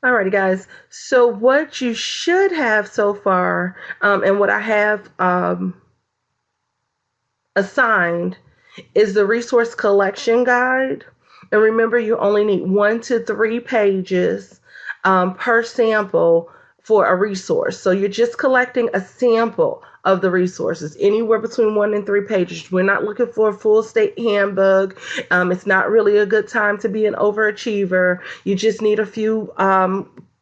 Alrighty, guys. So what you should have so far, and what I have assigned, is the resource collection guide. And remember, you only need 1 to 3 pages per sample for a resource. So you're just collecting a sample of the resources, anywhere between 1 and 3 pages. We're not looking for a full state handbook. It's not really a good time to be an overachiever. You just need a few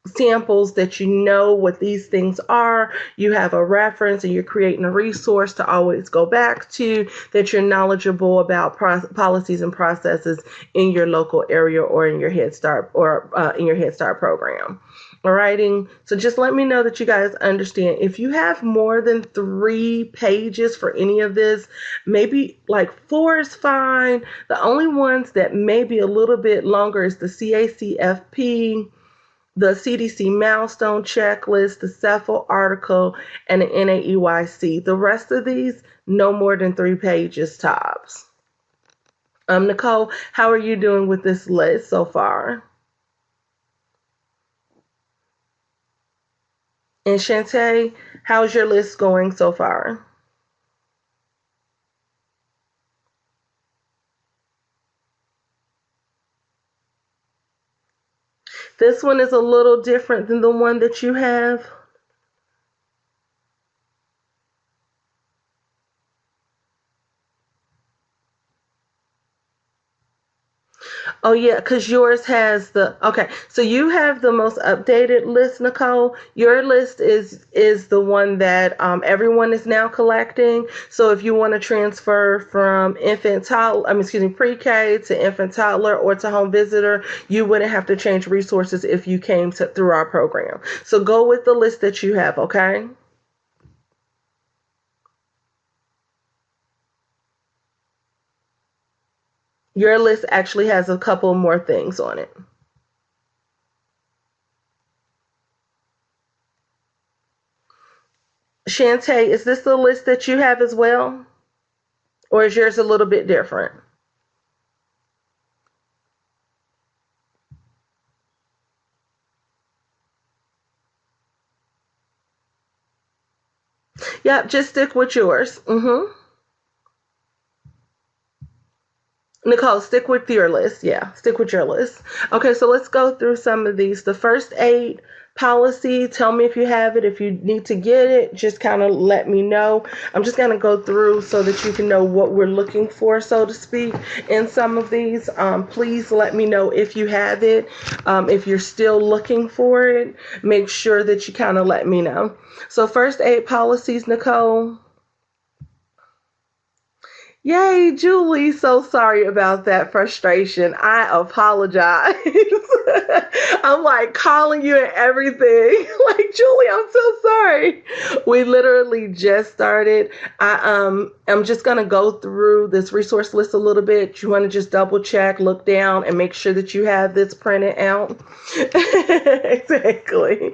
samples that you know what these things are. You have a reference and you're creating a resource to always go back to, that you're knowledgeable about policies and processes in your local area or in your Head Start program. Alrighty, so just let me know that you guys understand. If you have more than 3 pages for any of this, maybe like 4 is fine. The only ones that may be a little bit longer is the CACFP, the CDC Milestone Checklist, the CEPHL article, and the NAEYC. The rest of these, no more than 3 pages tops. Nicole, how are you doing with this list so far? And Shantae, how's your list going so far? This one is a little different than the one that you have. Oh yeah, because yours has okay. So you have the most updated list, Nicole. Your list is the one that everyone is now collecting. So if you want to transfer from pre-K to infant toddler or to home visitor, you wouldn't have to change resources if you came through our program. So go with the list that you have, okay? Your list actually has a couple more things on it. Shantae, is this the list that you have as well? Or is yours a little bit different? Yep, just stick with yours. Nicole, stick with your list. Yeah, stick with your list. Okay, so let's go through some of these. The first aid policy, tell me if you have it. If you need to get it, just kind of let me know. I'm just going to go through so that you can know what we're looking for, so to speak, in some of these. Please let me know if you have it. If you're still looking for it, make sure that you kind of let me know. So first aid policies, Nicole. Yay, Julie. So sorry about that frustration. I apologize. I'm like calling you and everything. Like, Julie, I'm so sorry. We literally just started. I'm just gonna go through this resource list a little bit. You want to just double check, look down, and make sure that you have this printed out. Exactly.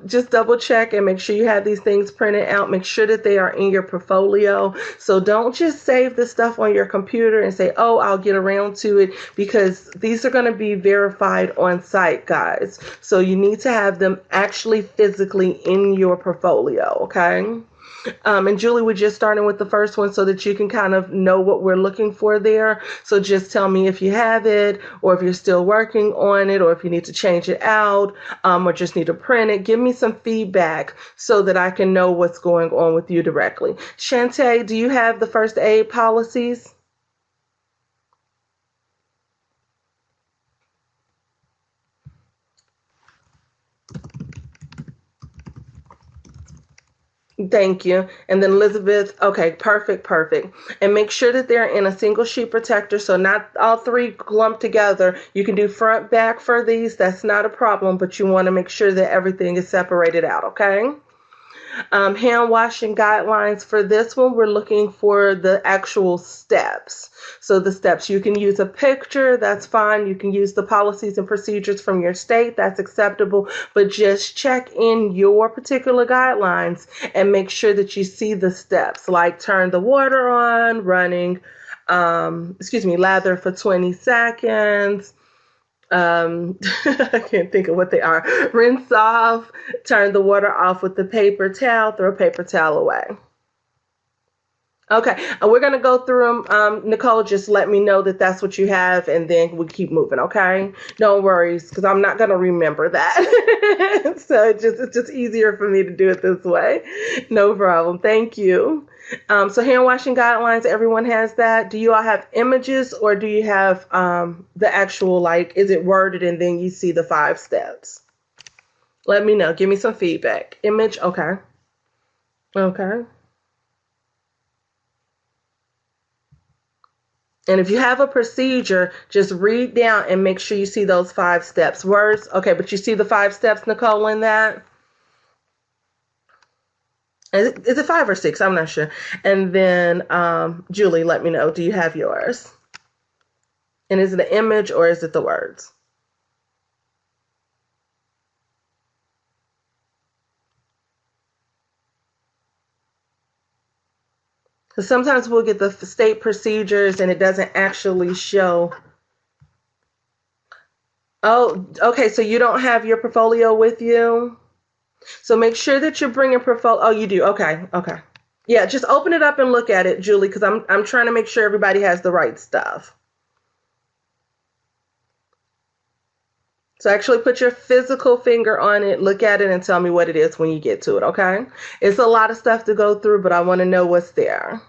Just double check and make sure you have these things printed out. Make sure that they are in your portfolio. So don't just save this stuff on your computer and say, oh, I'll get around to it, because these are going to be verified on site, guys. So you need to have them actually physically in your portfolio, okay? And Julie, we're just starting with the first one so that you can kind of know what we're looking for there. So just tell me if you have it, or if you're still working on it, or if you need to change it out, or just need to print it. Give me some feedback so that I can know what's going on with you directly. Shantae, do you have the first aid policies? Thank you. And then Elizabeth, okay, perfect. And make sure that they're in a single sheet protector, so not all 3 clumped together. You can do front, back for these. That's not a problem, but you want to make sure that everything is separated out, okay? Hand washing guidelines. For this one, we're looking for the actual steps. So the steps, you can use a picture, that's fine. You can use the policies and procedures from your state, that's acceptable. But just check in your particular guidelines and make sure that you see the steps, like turn the water on, running, lather for 20 seconds, I can't think of what they are. Rinse off, turn the water off with the paper towel, throw paper towel away. Okay, we're going to go through them. Nicole, just let me know that that's what you have, and then we keep moving, okay? No worries, because I'm not going to remember that. So it's just easier for me to do it this way. No problem. Thank you. So hand washing guidelines, everyone has that. Do you all have images, or do you have the actual, like, is it worded and then you see the 5 steps? Let me know. Give me some feedback. Image, okay. Okay. And if you have a procedure, just read down and make sure you see those 5 steps. Words, okay, but you see the 5 steps, Nicole, in that? Is it 5 or 6? I'm not sure. And then, Julie, let me know. Do you have yours? And is it an image or is it the words? Because sometimes we'll get the state procedures and it doesn't actually show. Oh, okay. So you don't have your portfolio with you? So make sure that you're bringing portfolio. Oh, you do. Okay. Okay. Yeah, just open it up and look at it, Julie, because I'm trying to make sure everybody has the right stuff. So actually put your physical finger on it, look at it, and tell me what it is when you get to it, okay? It's a lot of stuff to go through, but I want to know what's there.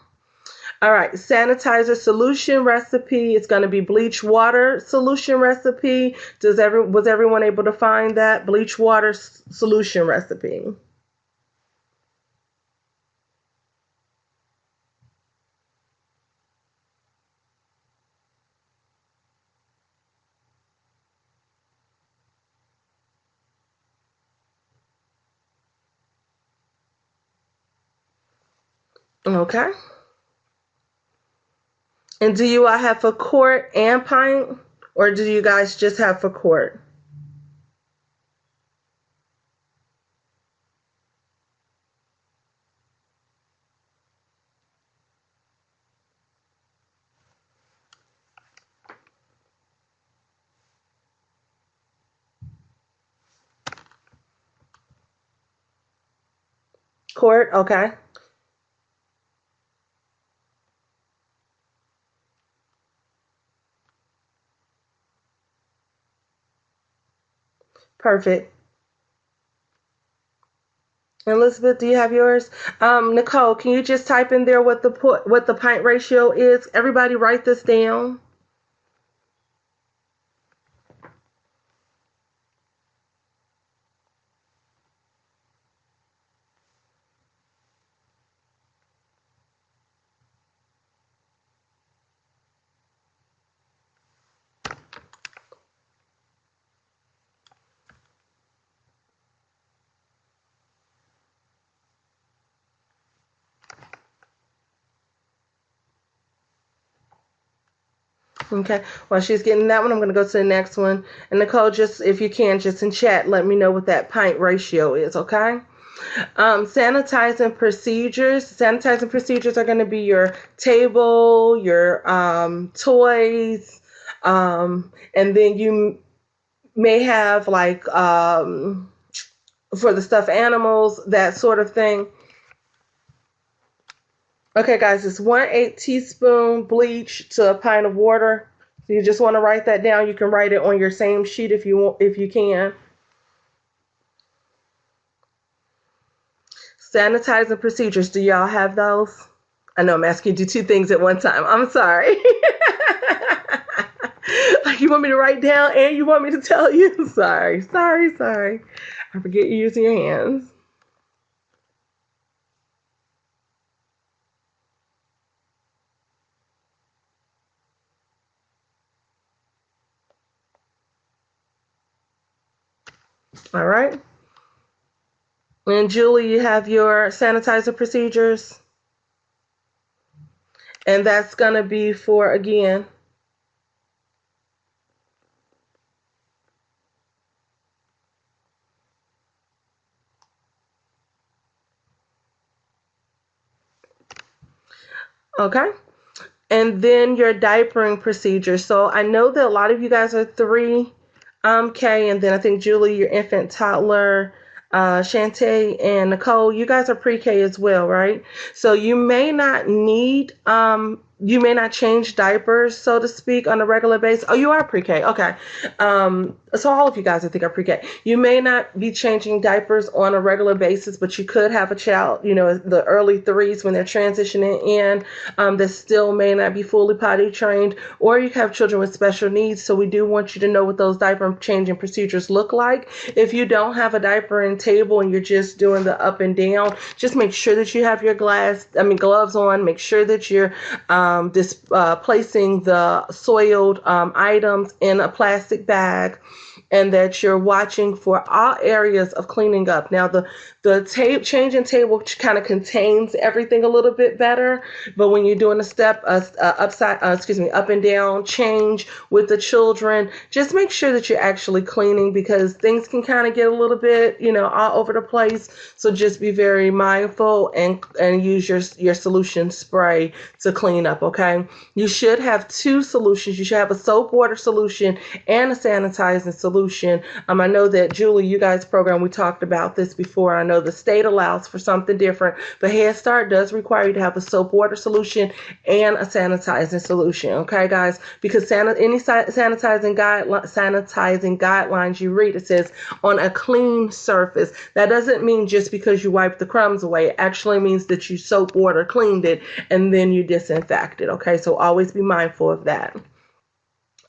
All right, sanitizer solution recipe. It's going to be bleach water solution recipe. Was everyone able to find that? Bleach water solution recipe. Okay. And do you all have for quart and pint, or do you guys just have for quart? Quart, okay. Perfect. Elizabeth, do you have yours? Nicole, can you just type in there what the pint ratio is? Everybody write this down. Okay. While she's getting that one, I'm going to go to the next one. And Nicole, just if you can, just in chat, let me know what that pint ratio is, okay? Sanitizing procedures. Sanitizing procedures are going to be your table, your toys, and then you may have like for the stuffed animals, that sort of thing. Okay, guys, it's 1/8 teaspoon bleach to a pint of water. So you just want to write that down. You can write it on your same sheet if you want, if you can. Sanitizing procedures. Do y'all have those? I know I'm asking you to do 2 things at one time. I'm sorry. Like you want me to write down and you want me to tell you? Sorry. I forget you're using your hands. All right. And Julie, you have your sanitizer procedures. And that's going to be for, again, okay. And then your diapering procedure. So I know that a lot of you guys are 3 Kay, and then I think Julie, your infant toddler, Shantae and Nicole, you guys are pre-K as well, right? So you may not need, you may not change diapers, so to speak, on a regular basis. Oh, you are pre-K. Okay. So all of you guys, I think, are pre-K. You may not be changing diapers on a regular basis, but you could have a child, the early threes when they're transitioning in, that still may not be fully potty trained, or you have children with special needs. So we do want you to know what those diaper changing procedures look like. If you don't have a diapering table and you're just doing the up and down, just make sure that you have your gloves on. Make sure that you're placing the soiled items in a plastic bag, and that you're watching for all areas of cleaning up. Now, the changing table kind of contains everything a little bit better, but when you're doing a step up and down change with the children, just make sure that you're actually cleaning, because things can kind of get a little bit, all over the place. So just be very mindful and use your solution spray to clean up, okay? You should have two solutions. You should have a soap water solution and a sanitizing solution. I know that, Julie, you guys program, we talked about this before. I know the state allows for something different, but Head Start does require you to have a soap water solution and a sanitizing solution, okay, guys? Because any sanitizing guidelines you read, it says on a clean surface. That doesn't mean just because you wipe the crumbs away. It actually means that you soap water cleaned it and then you disinfect it, okay? So always be mindful of that.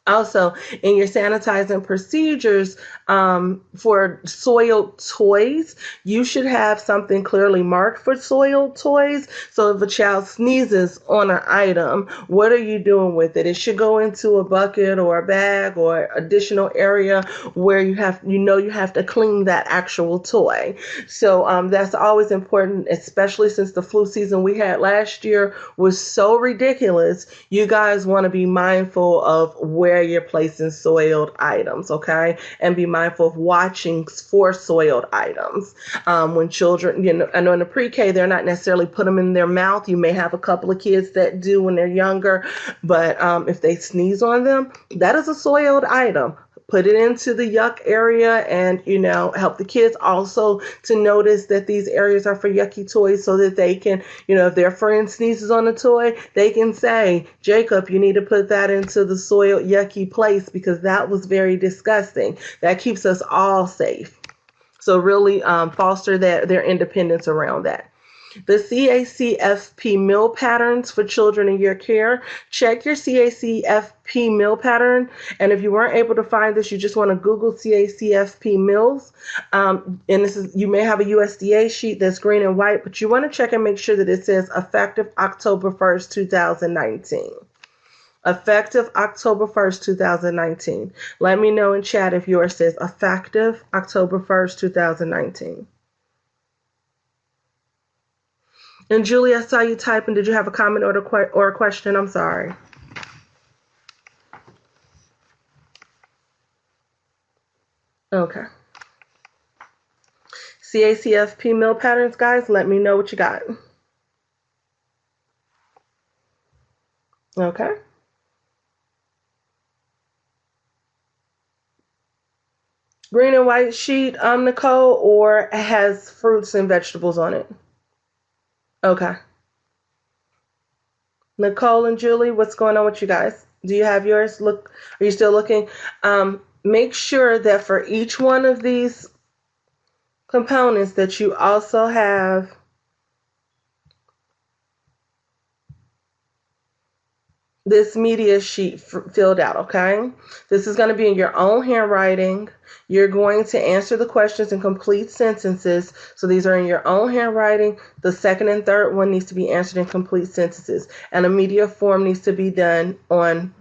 Also, in your sanitizing procedures, for soiled toys, you should have something clearly marked for soiled toys. So if a child sneezes on an item, what are you doing with it? It should go into a bucket or a bag or additional area where you have to clean that actual toy. So that's always important, especially since the flu season we had last year was so ridiculous. You guys want to be mindful of where you're placing soiled items, okay? And be mindful of watching for soiled items. When children, I know in the pre-K, they're not necessarily put them in their mouth. You may have a couple of kids that do when they're younger, but if they sneeze on them, that is a soiled item. Put it into the yuck area and, help the kids also to notice that these areas are for yucky toys, so that they can, if their friend sneezes on a toy, they can say, Jacob, you need to put that into the soiled yucky place because that was very disgusting. That keeps us all safe. So really foster their independence around that. The CACFP meal patterns for children in your care. Check your CACFP meal pattern. And if you weren't able to find this, you just want to Google CACFP meals. And you may have a USDA sheet that's green and white, but you want to check and make sure that it says effective October 1st, 2019. Effective October 1st, 2019. Let me know in chat if yours says effective October 1st, 2019. And Julie, I saw you typing. Did you have a comment or a question? I'm sorry. Okay. CACFP meal patterns, guys, let me know what you got. Okay. Green and white sheet, Nicole, or has fruits and vegetables on it? Okay. Nicole and Julie, what's going on with you guys? Do you have yours? Are you still looking? Make sure that for each one of these components that you also have this media sheet filled out, okay? This is going to be in your own handwriting. You're going to answer the questions in complete sentences. So these are in your own handwriting. The second and third one needs to be answered in complete sentences. And a media form needs to be done on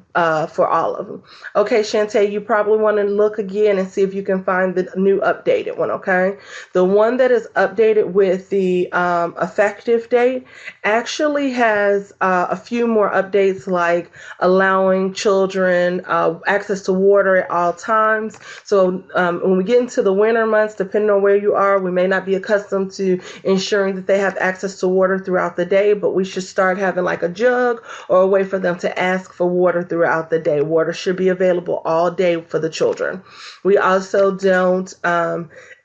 for all of them. Okay, Shantae, you probably want to look again and see if you can find the new updated one, okay? The one that is updated with the effective date actually has a few more updates, like allowing children access to water at all times. So when we get into the winter months, depending on where you are, we may not be accustomed to ensuring that they have access to water throughout the day, but we should start having like a jug or a way for them to ask for water throughout throughout the day. Water should be available all day for the children. We also don't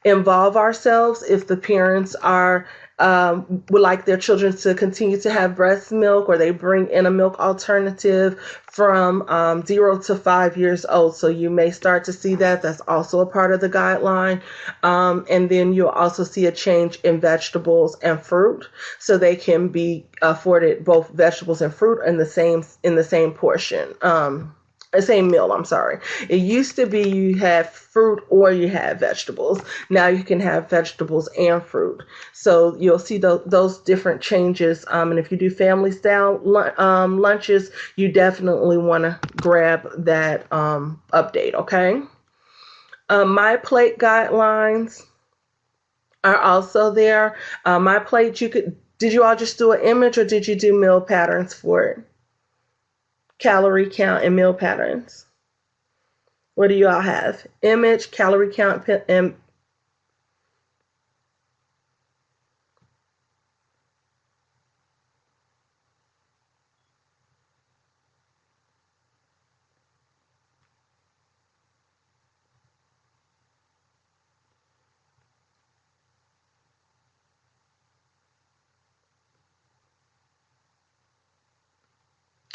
involve ourselves if the parents are would like their children to continue to have breast milk, or they bring in a milk alternative from 0 to 5 years old. So you may start to see that. That's also a part of the guideline. And then you'll also see a change in vegetables and fruit. So they can be afforded both vegetables and fruit in the same portion. The same meal, I'm sorry. It used to be you have fruit or you have vegetables. Now you can have vegetables and fruit. So you'll see those different changes. And if you do family style lunches, you definitely want to grab that update, okay? Myplate Guidelines are also there. Myplate, did you all just do an image, or did you do meal patterns for it? Calorie count and meal patterns. What do you all have? Image, calorie count, and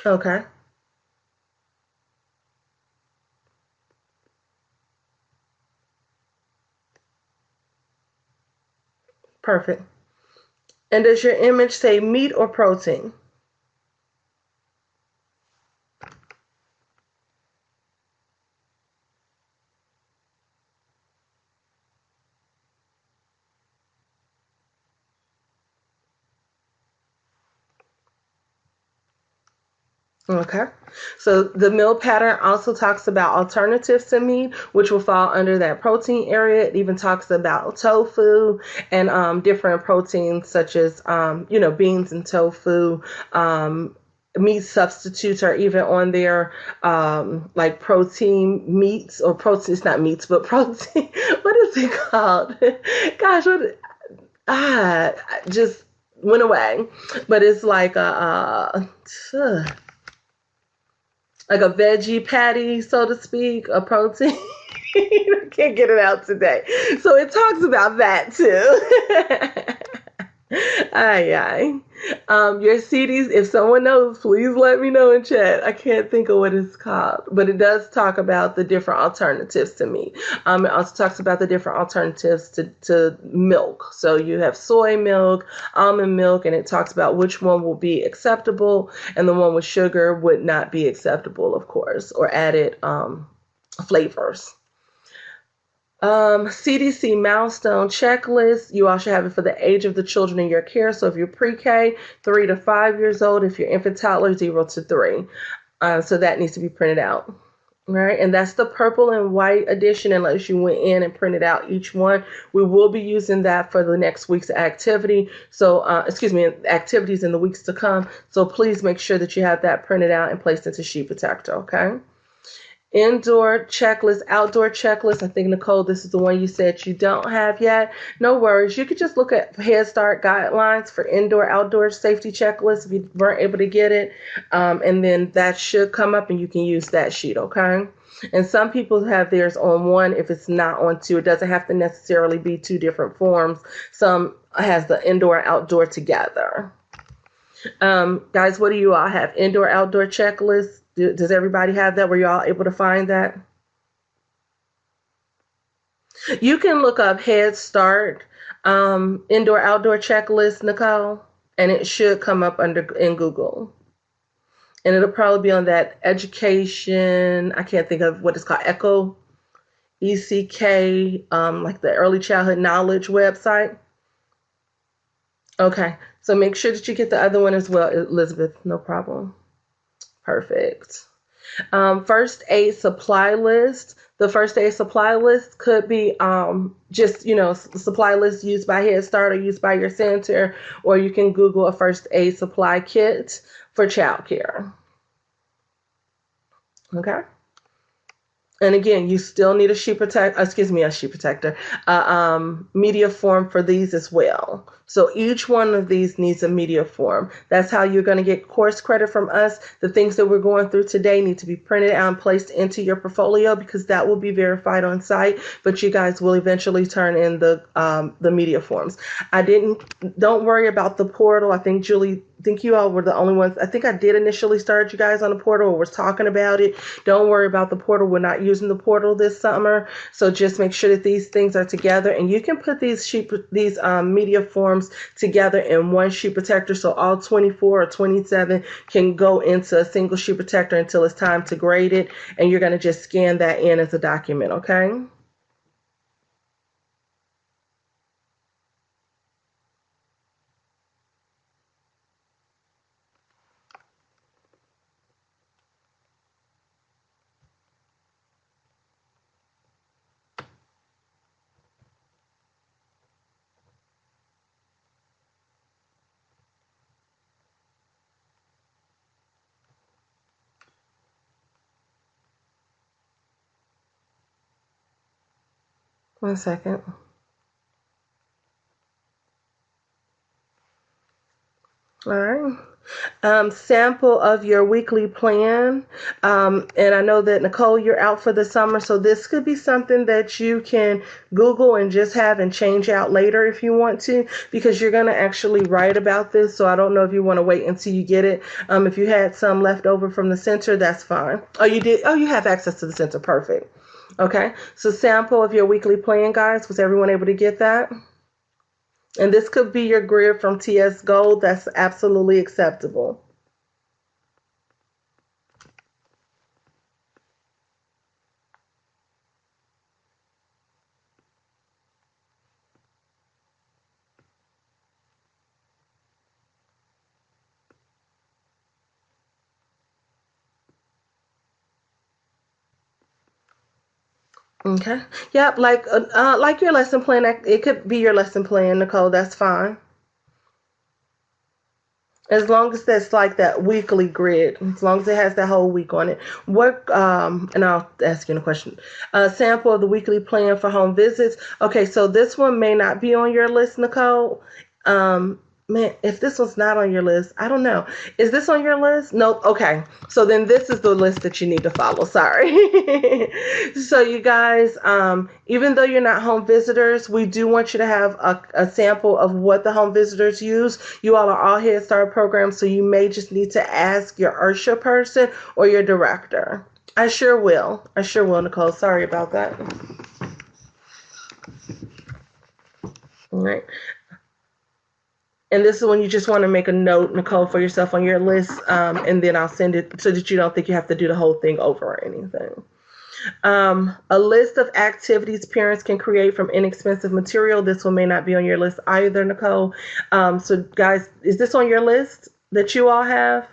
okay. Perfect. And does your image say meat or protein? Okay. So the meal pattern also talks about alternatives to meat, which will fall under that protein area. It even talks about tofu and different proteins such as, beans and tofu. Meat substitutes are even on there, like protein meats, or protein, it's not meats, but protein. What is it called? Gosh, just went away. But it's like like a veggie patty, so to speak, a protein. I can't get it out today. So it talks about that too. Aye. Your CDs, if someone knows, please let me know in chat. I can't think of what it's called, but it does talk about the different alternatives to meat. It also talks about the different alternatives to milk. So you have soy milk, almond milk, and it talks about which one will be acceptable, and the one with sugar would not be acceptable, of course, or added flavors. CDC Milestone Checklist. You also have it for the age of the children in your care. So if you're pre-K, 3 to 5 years old. If you're infant toddler, 0 to 3. So that needs to be printed out. Right, and that's the purple and white edition, unless you went in and printed out each one. We will be using that for the next week's activity. So, activities in the weeks to come. So please make sure that you have that printed out and placed into Sheet Protector, okay? Indoor checklist, outdoor checklist. I think, Nicole, this is the one you said you don't have yet. No worries. You could just look at Head Start guidelines for indoor, outdoor safety checklist if you weren't able to get it. And then that should come up and you can use that sheet, okay? And some people have theirs on one if it's not on two. It doesn't have to necessarily be two different forms. Some has the indoor and outdoor together. Guys, what do you all have? Indoor, outdoor checklist? Does everybody have that? Were you all able to find that? You can look up Head Start indoor, outdoor checklist, Nicole, and it should come up in Google. And it'll probably be on that education, I can't think of what it's called, ECK, like the Early Childhood Knowledge website. Okay, so make sure that you get the other one as well, Elizabeth, no problem. Perfect. First aid supply list. The first aid supply list could be just, supply list used by Head Start or used by your center, or you can Google a first aid supply kit for childcare. Okay. And again, you still need a sheet protector, media form for these as well. So each one of these needs a media form. That's how you're going to get course credit from us. The things that we're going through today need to be printed out and placed into your portfolio because that will be verified on site, but you guys will eventually turn in the media forms. Don't worry about the portal. I think you all were the only ones. I think I did initially start you guys on the portal or was talking about it. Don't worry about the portal. We're not using the portal this summer. So just make sure that these things are together, and you can put these media forms together in one sheet protector. So all 24 or 27 can go into a single sheet protector until it's time to grade it. And you're going to just scan that in as a document. Okay. 1 second. All right. Sample of your weekly plan. And I know that, Nicole, you're out for the summer, so this could be something that you can Google and just have and change out later if you want to, because you're going to actually write about this. So I don't know if you want to wait until you get it. If you had some left over from the center, that's fine. Oh, you did? Oh, you have access to the center. Perfect. Okay. So sample of your weekly plan, guys. Was everyone able to get that? And this could be your grid from TS Gold. That's absolutely acceptable. Okay. Yep. Like your lesson plan. It could be your lesson plan, Nicole. That's fine. As long as that's like that weekly grid, as long as it has that whole week on it. And I'll ask you a question. Sample of the weekly plan for home visits. Okay, so this one may not be on your list, Nicole. Man, if this one's not on your list, I don't know. Is this on your list? No. Okay. So then this is the list that you need to follow. Sorry. So you guys, even though you're not home visitors, we do want you to have a sample of what the home visitors use. You all are all Head Start programs, so you may just need to ask your URSHA person or your director. I sure will, Nicole. Sorry about that. All right. And this is when you just want to make a note, Nicole, for yourself on your list, and then I'll send it so that you don't think you have to do the whole thing over or anything. A list of activities parents can create from inexpensive material. This one may not be on your list either, Nicole. So, guys, is this on your list that you all have?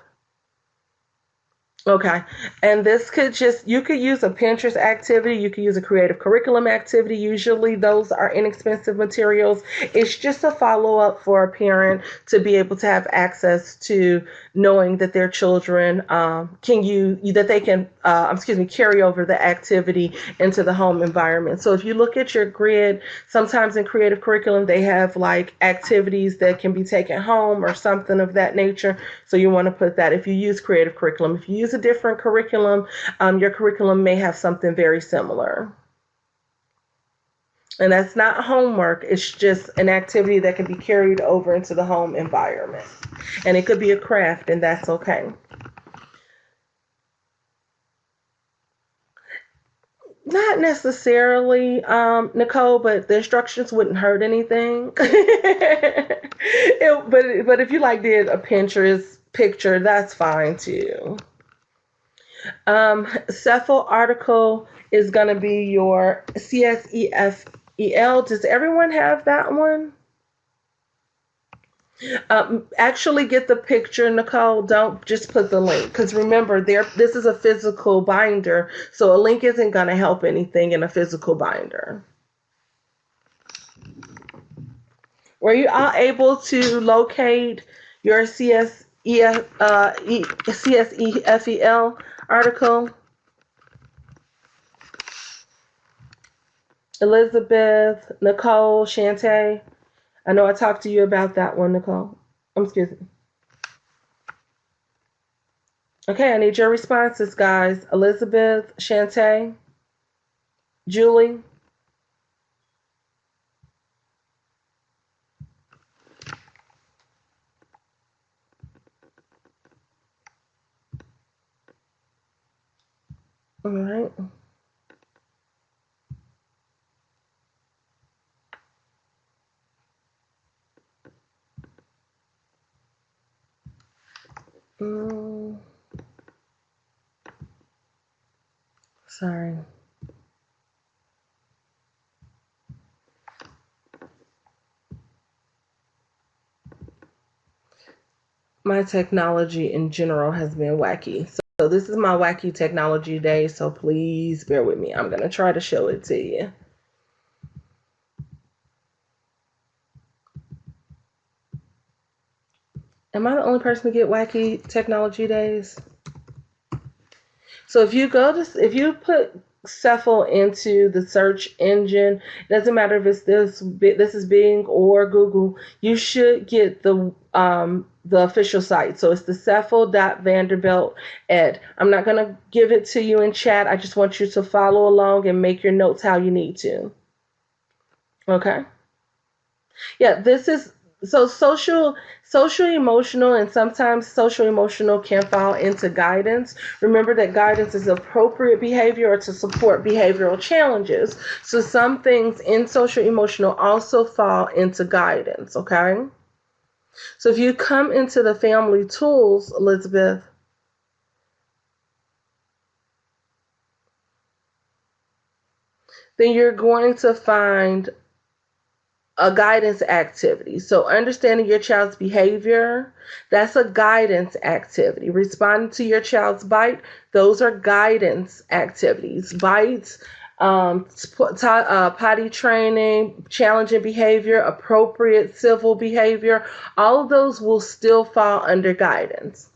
Okay. And you could use a Pinterest activity. You could use a creative curriculum activity. Usually those are inexpensive materials. It's just a follow up for a parent to be able to have access to knowing that their children carry over the activity into the home environment. So if you look at your grid, sometimes in creative curriculum, they have like activities that can be taken home or something of that nature. So you want to put that if you use creative curriculum. If you use a different curriculum, your curriculum may have something very similar. And that's not homework. It's just an activity that can be carried over into the home environment. And it could be a craft, and that's okay. Not necessarily, Nicole, but the instructions wouldn't hurt anything. But if you did a Pinterest picture, that's fine too. Cephal article is going to be your CSEFEL. Does everyone have that one? Actually get the picture, Nicole. Don't just put the link, because remember, this is a physical binder, so a link isn't going to help anything in a physical binder. Were you all able to locate your CSEFEL article? Elizabeth, Nicole, Shantae. I know I talked to you about that one, Nicole. Excuse me. Okay, I need your responses, guys. Elizabeth, Shantae, Julie. All right. Sorry. My technology in general has been wacky. So this is my wacky technology day, so please bear with me. I'm going to try to show it to you. Am I the only person to get wacky technology days? So if you put Cephal into the search engine, it doesn't matter if it's this is Bing or Google, you should get the official site. So it's the Cephal.Vanderbilt.ed. I'm not going to give it to you in chat. I just want you to follow along and make your notes how you need to. Okay? Yeah, this is so social emotional, and sometimes social emotional can fall into guidance. Remember that guidance is appropriate behavior or to support behavioral challenges. So some things in social emotional also fall into guidance, okay? So if you come into the family tools, Elizabeth, then you're going to find a guidance activity. So understanding your child's behavior, that's a guidance activity. Responding to your child's bite, those are guidance activities. Bites, potty training, challenging behavior, appropriate civil behavior, all of those will still fall under guidance.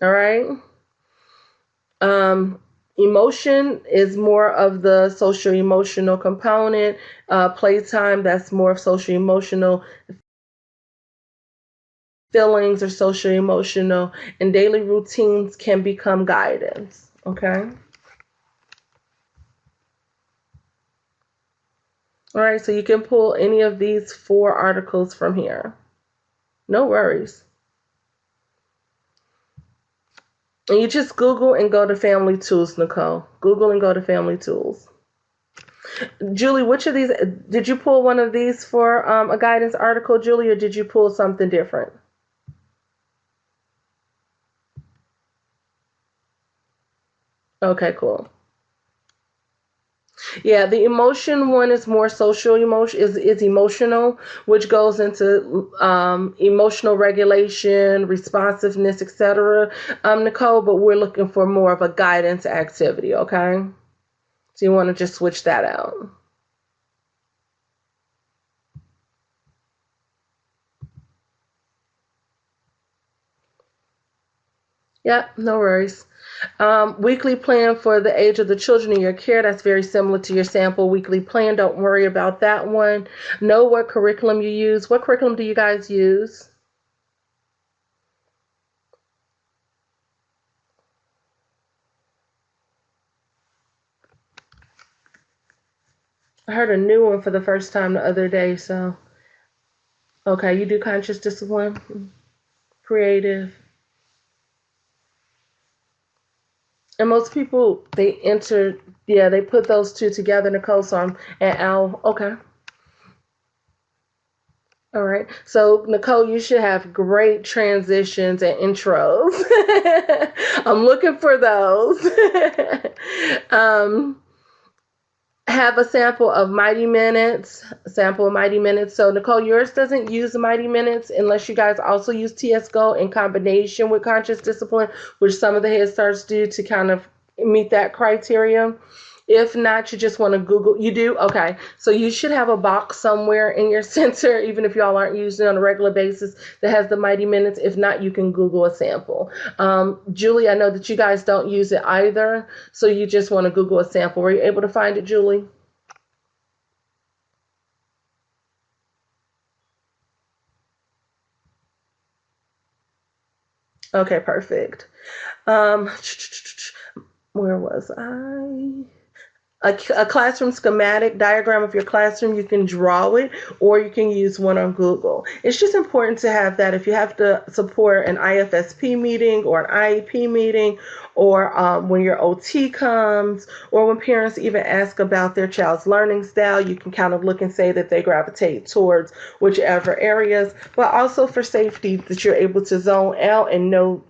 All right. Emotion is more of the social emotional component. Playtime, that's more of social emotional. Feelings are social emotional, and daily routines can become guidance. Okay. All right, so you can pull any of these 4 articles from here. No worries. And you just Google and go to Family Tools, Nicole. Google and go to Family Tools. Julie, which of these, did you pull one of these for a guidance article, Julie, or did you pull something different? Okay, cool. Yeah, the emotion one is more social emotion, is emotional, which goes into emotional regulation, responsiveness, etc. Nicole, but we're looking for more of a guidance activity, okay? So you want to just switch that out. Yeah, no worries. Weekly plan for the age of the children in your care. That's very similar to your sample weekly plan. Don't worry about that one. Know what curriculum you use. What curriculum do you guys use? I heard a new one for the first time the other day, so. Okay, you do conscious discipline, creative. And most people, they put those two together, Nicole, so and Al, okay. All right. So, Nicole, you should have great transitions and intros. I'm looking for those. Have a sample of Mighty Minutes. So, Nicole, yours doesn't use Mighty Minutes unless you guys also use TS Go in combination with Conscious Discipline, which some of the Head Starts do to kind of meet that criteria. If not, you just want to Google. You do? Okay. So you should have a box somewhere in your center, even if y'all aren't using it on a regular basis, that has the Mighty Minutes. If not, you can Google a sample. Julie, I know that you guys don't use it either, so you just want to Google a sample. Were you able to find it, Julie? Okay, perfect. Um, where was I? A classroom schematic diagram of your classroom. You can draw it or you can use one on Google. It's just important to have that if you have to support an IFSP meeting or an IEP meeting, or when your OT comes, or when parents even ask about their child's learning style. You can kind of look and say that they gravitate towards whichever areas, but also for safety, that you're able to zone out and know,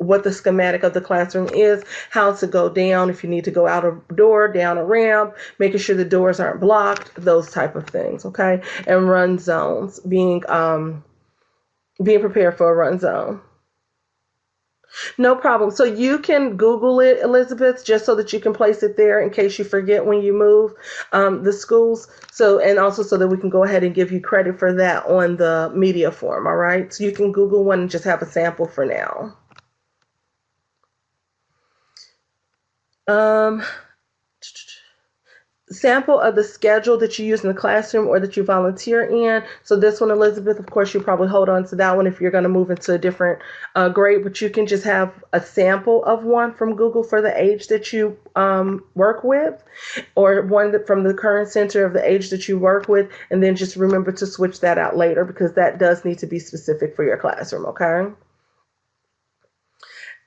what the schematic of the classroom is, how to go down, if you need to go out a door, down a ramp, making sure the doors aren't blocked, those type of things, okay? And run zones, being prepared for a run zone. No problem. So you can Google it, Elizabeth, just so that you can place it there in case you forget when you move the schools. So, and also so that we can go ahead and give you credit for that on the media form, all right? So you can Google one and just have a sample for now. Um, Sample of the schedule that you use in the classroom or that you volunteer in. So this one, Elizabeth, of course, you probably hold on to that one if you're going to move into a different grade, but you can just have a sample of one from Google for the age that you work with, or one that from the current center of the age that you work with, and then just remember to switch that out later because that does need to be specific for your classroom, okay?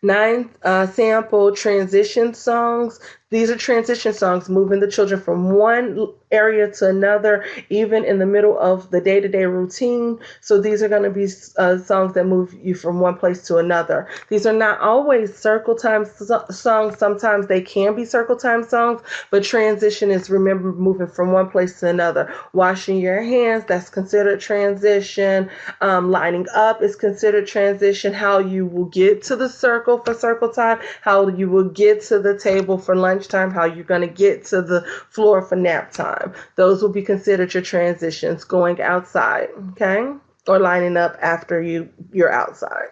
9, sample transition songs. These are transition songs, moving the children from one area to another, even in the middle of the day-to-day routine. So these are going to be songs that move you from one place to another. These are not always circle time songs. Sometimes they can be circle time songs, but transition is, remember, moving from one place to another. Washing your hands, that's considered transition. Lining up is considered transition. How you will get to the circle for circle time, how you will get to the table for lunchtime, how you're going to get to the floor for nap time. Those will be considered your transitions going outside, okay? Or lining up after you're outside.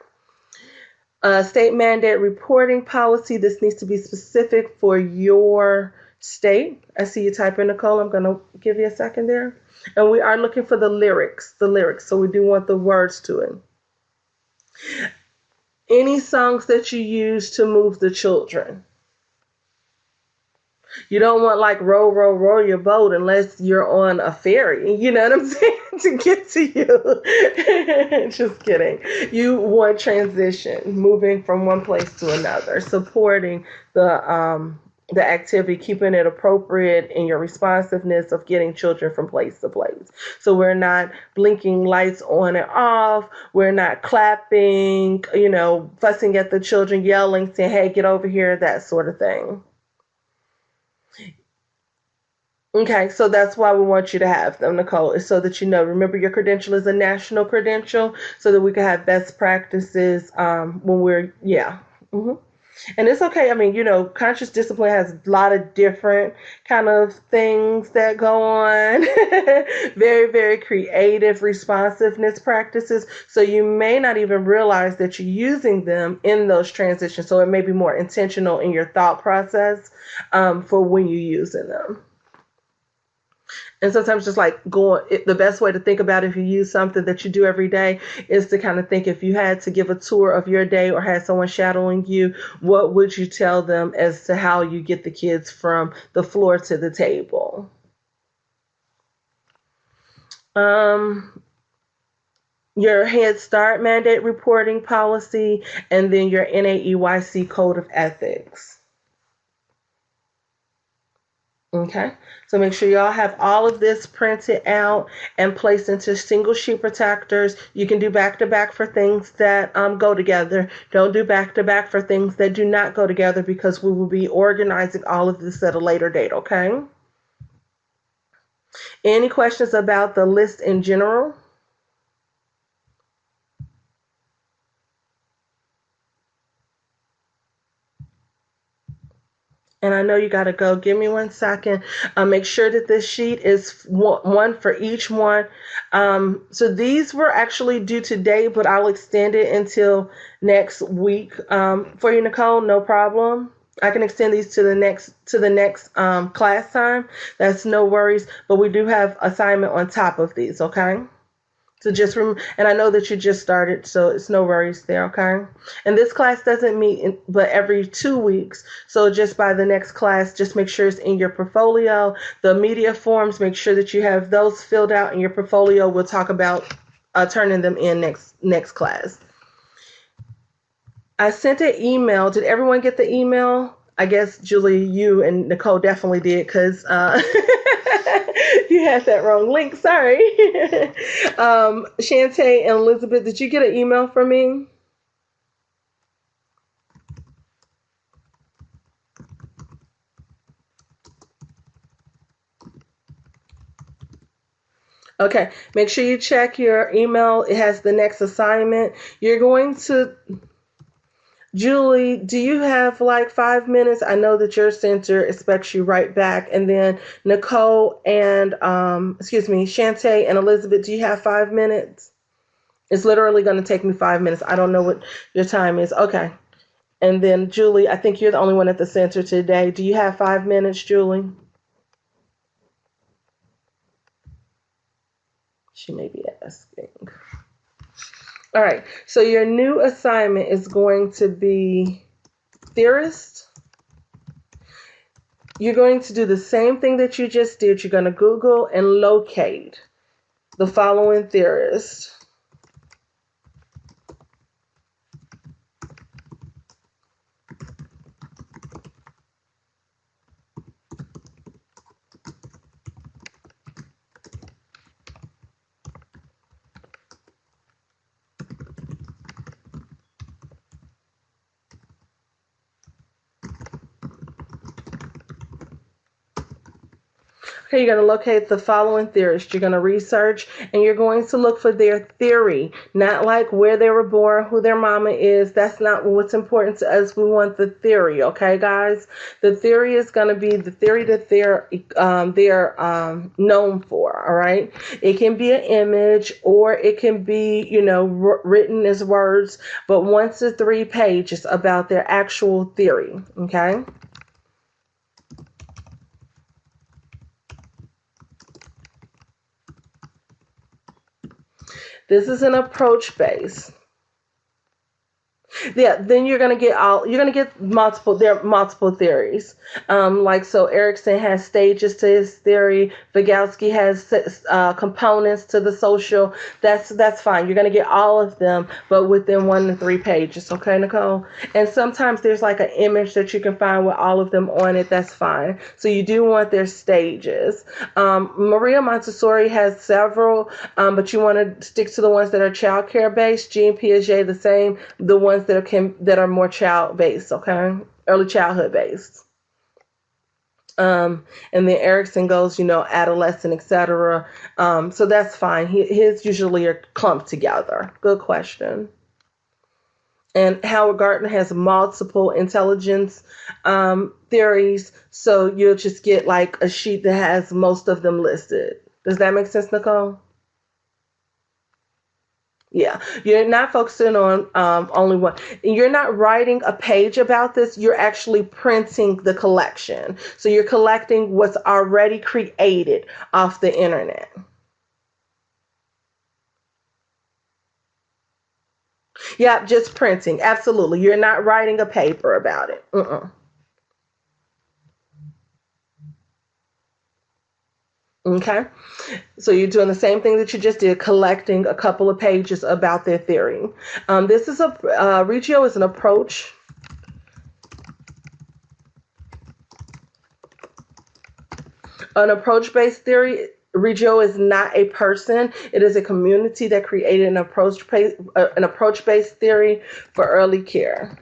State mandate reporting policy. This needs to be specific for your state. I see you typing, Nicole. I'm going to give you a second there. And we are looking for the lyrics. So we do want the words to it. Any songs that you use to move the children. You don't want like row, row, row your boat unless you're on a ferry. You know what I'm saying? To get to you. Just kidding. You want transition, moving from one place to another, supporting the activity, keeping it appropriate in your responsiveness of getting children from place to place. So we're not blinking lights on and off. We're not clapping, fussing at the children, yelling, saying, hey, get over here, that sort of thing. Okay, so that's why we want you to have them, Nicole, is so that you know. Remember, your credential is a national credential, so that we can have best practices when we're, yeah. Mm-hmm. And it's okay. I mean, conscious discipline has a lot of different kind of things that go on. Very, very creative responsiveness practices. So you may not even realize that you're using them in those transitions. So it may be more intentional in your thought process for when you're using them. And sometimes just like the best way to think about if you use something that you do every day is to kind of think, if you had to give a tour of your day or had someone shadowing you, what would you tell them as to how you get the kids from the floor to the table? Your Head Start mandate reporting policy, and then your NAEYC code of ethics. Okay, so make sure y'all have all of this printed out and placed into single sheet protectors. You can do back-to-back for things that go together. Don't do back-to-back for things that do not go together, because we will be organizing all of this at a later date, okay? Any questions about the list in general? And I know you got to go. Give me 1 second. Make sure that this sheet is one for each one. So these were actually due today, but I'll extend it until next week for you, Nicole. No problem. I can extend these to the next class time. That's no worries. But we do have assignment on top of these. Okay. So just and I know that you just started, so it's no worries there, okay? And this class doesn't meet but every 2 weeks. So just by the next class, just make sure it's in your portfolio. The media forms, make sure that you have those filled out in your portfolio. We'll talk about turning them in next class. I sent an email. Did everyone get the email? I guess, Julie, you and Nicole definitely did, because you had that wrong link. Sorry. Shantae and Elizabeth, did you get an email from me? Okay. Make sure you check your email. It has the next assignment. You're going to... Julie, do you have like 5 minutes? I know that your center expects you right back. And then Nicole and, Shantae and Elizabeth, do you have 5 minutes? It's literally going to take me 5 minutes. I don't know what your time is. Okay. And then Julie, I think you're the only one at the center today. Do you have 5 minutes, Julie? She may be asking. All right. So your new assignment is going to be theorist. You're going to do the same thing that you just did. You're going to Google and locate the following theorist. Okay, you're going to locate the following theorists. You're going to research, and you're going to look for their theory, not like where they were born, who their mama is. That's not what's important to us. We want the theory, okay, guys? The theory is going to be the theory that they're known for, all right? It can be an image, or it can be, written as words, but 1 to 3 pages about their actual theory, okay? This is an approach base. Yeah, then you're gonna get multiple. There are multiple theories. So Erickson has stages to his theory. Vygotsky has components to the social. That's fine. You're gonna get all of them, but within 1 to 3 pages. Okay, Nicole. And sometimes there's like an image that you can find with all of them on it. That's fine. So you do want their stages. Maria Montessori has several, but you want to stick to the ones that are child care based. Jean Piaget the same. The ones that are more child based, okay, early childhood based. And then Erickson goes, adolescent, etc. So that's fine. His usually are clumped together. Good question. And Howard Gardner has multiple intelligence theories, so you'll just get like a sheet that has most of them listed. Does that make sense, Nicole? Yeah, you're not focusing on only one. You're not writing a page about this. You're actually printing the collection. So you're collecting what's already created off the internet. Yeah, just printing. Absolutely. You're not writing a paper about it. Okay. So you're doing the same thing that you just did, collecting a couple of pages about their theory. This is Reggio is an approach. An approach-based theory. Reggio is not a person. It is a community that created an approach-based theory for early care.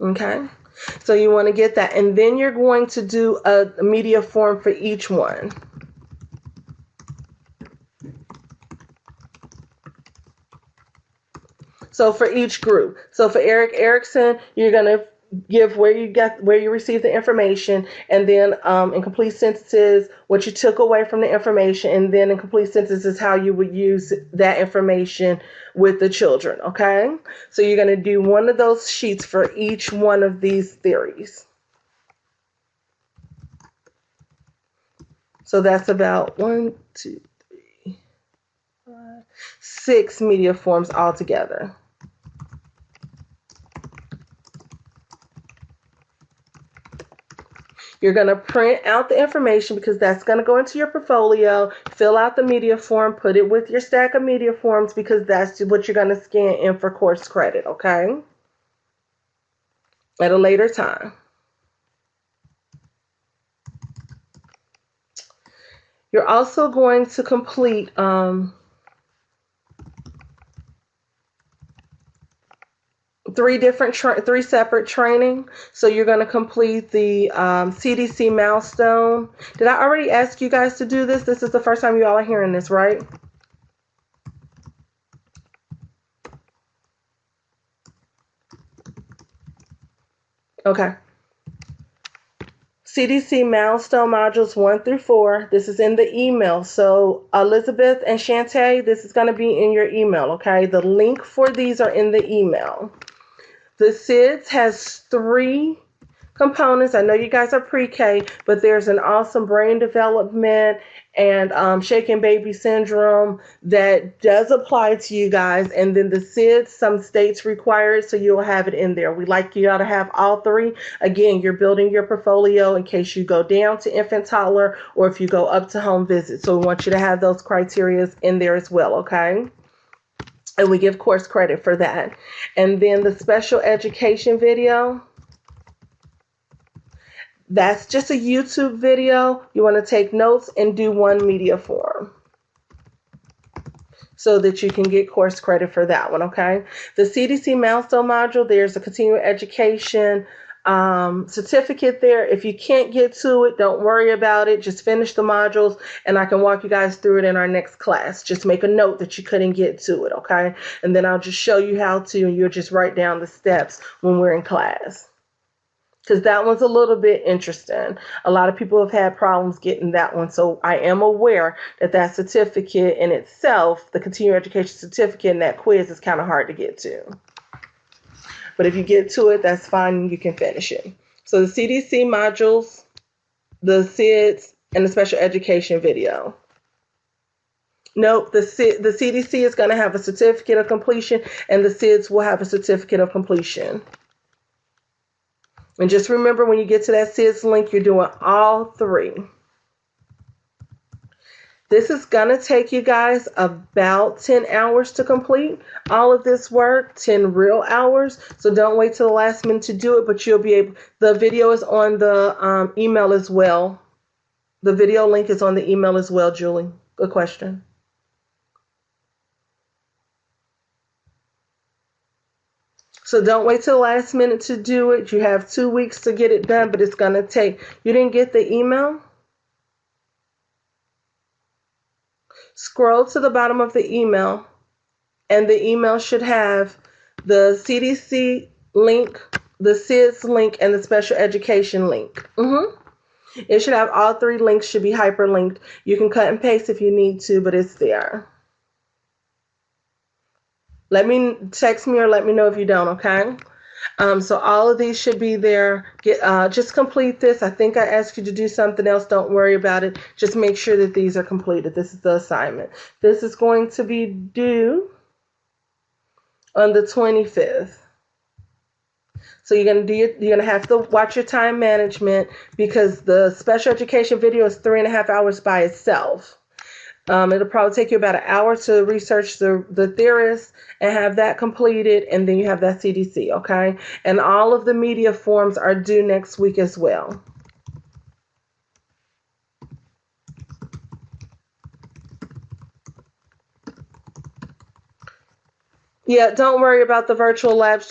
Okay. So you want to get that. And then you're going to do a media form for each one. So for each group. So for Eric Erickson, you're going to give where you received the information, and then in complete sentences what you took away from the information, and then in complete sentences how you would use that information with the children. Okay, so you're going to do one of those sheets for each one of these theories. So that's about 1, 2, 3, 5, 6 media forms altogether. You're going to print out the information because that's going to go into your portfolio, fill out the media form, put it with your stack of media forms because that's what you're going to scan in for course credit, okay? At a later time. You're also going to complete three separate training. So you're going to complete the CDC Milestone. Did I already ask you guys to do this? This is the first time you all are hearing this, right? Okay. CDC Milestone Modules 1 through 4. This is in the email. So Elizabeth and Shantae, this is going to be in your email, okay? The link for these are in the email. The SIDS has 3 components. I know you guys are pre-K, but there's an awesome brain development and shaken baby syndrome that does apply to you guys. And then the SIDS, some states require it, so you'll have it in there. We like you all to have all 3. Again, you're building your portfolio in case you go down to infant toddler or if you go up to home visit. So we want you to have those criteria in there as well, okay? And we give course credit for that. And then the special education video, that's just a YouTube video. You want to take notes and do 1 media form so that you can get course credit for that one, okay? The CDC Milestone module, there's a continuing education certificate there. If you can't get to it, don't worry about it. Just finish the modules and I can walk you guys through it in our next class. Just make a note that you couldn't get to it, okay? And then I'll just show you how to, and you'll just write down the steps when we're in class. Because that one's a little bit interesting. A lot of people have had problems getting that one. So I am aware that that certificate in itself, the continuing education certificate and that quiz is kind of hard to get to. But if you get to it, that's fine. You can finish it. So the CDC modules, the SIDS, and the special education video. Nope, the CDC is going to have a certificate of completion, and the SIDS will have a certificate of completion. And just remember, when you get to that SIDS link, you're doing all 3. This is going to take you guys about 10 hours to complete all of this work, 10 real hours. So don't wait till the last minute to do it, but you'll be able, the video is on the email as well. The video link is on the email as well, Julie. Good question. So don't wait till the last minute to do it. You have 2 weeks to get it done, but it's going to take, you didn't get the email? Scroll to the bottom of the email, and the email should have the CDC link, the SIDS link, and the special education link. It should have all 3 links, should be hyperlinked. You can cut and paste if you need to, but it's there. Text me or let me know if you don't, okay? So all of these should be there. Just complete this. I think I asked you to do something else. Don't worry about it. Just make sure that these are completed. This is the assignment. This is going to be due on the 25th. So you're gonna have to watch your time management because the special education video is 3.5 hours by itself. It'll probably take you about an hour to research the theorists and have that completed, and then you have that CDC, okay? And all of the media forms are due next week as well. Yeah, don't worry about the virtual labs.